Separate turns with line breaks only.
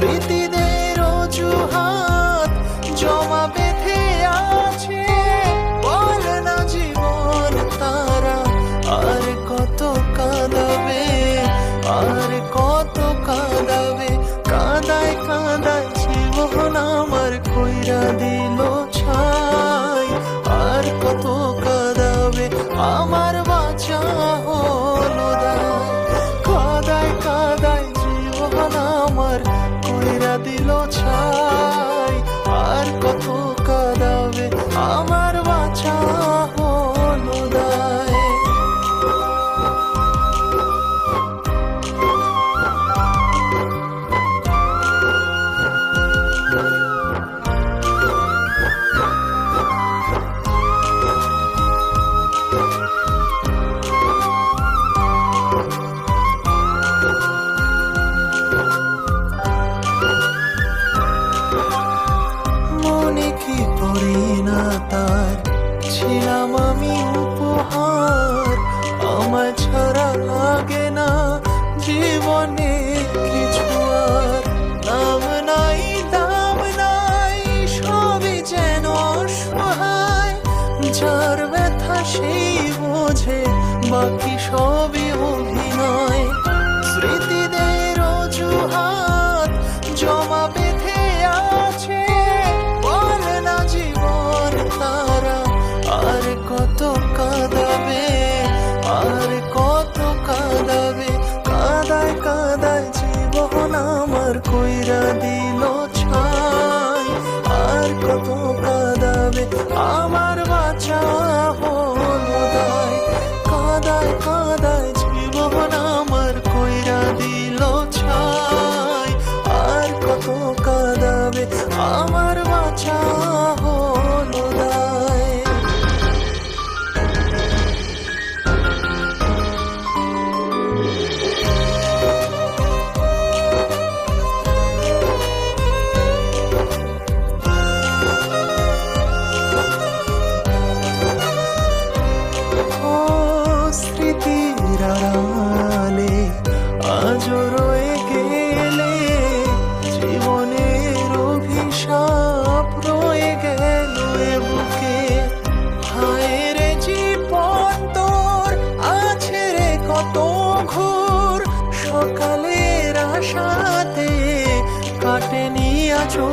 স্মৃতিদের অজুহাত জমা বেঁধে আছে, বলে না জীবন তারা আর কত কাঁদাবে, আর কত কাঁদাবে। কাঁদায় কাঁদায় জীবন আমার কইরা দিল ছাই, আর কত কাঁদাবে আমার বাঁচা হলো দায়। কাঁদায় কাঁদায় জীবন আমার কইরা দিল ছাই, আর কত কাঁদাবে আমার বাঁচা হলো দায়। মনে কি পড়ে না তার ছিলাম আমি উপহার, আমার ছাড়া লাগে না জীবনে কিছু আর। নাম নাই দাম নাই সবই যেন অসহায়, যার ব্যথা সেই বোঝে বাকি সবই অভিনয়। স্মৃতিদের অজুহাত জমা বেঁধে আছে, বলে না জীবন তারা আর কত কাঁদাবে, আর কত কাঁদাবে। কাঁদায় কাঁদায় জীবন আমার কইরা দিল ছাই, আর কত কাঁদাবে আমার বাঁচা হলো দায়। কাঁদায় কাঁদায় জীবন আমার কইরা দিল ছাই, আর কত কাঁদাবে আমার বাঁচা হলো দায়। ও স্মৃতির আড়ালে আজও রয়ে গেলে, জীবনের অভিশাপ রয়ে গেল এ বুকে। হায় রে জীবন তোর আছে রে কত ঘোর, সকালের আশাতে কাটেনি আজও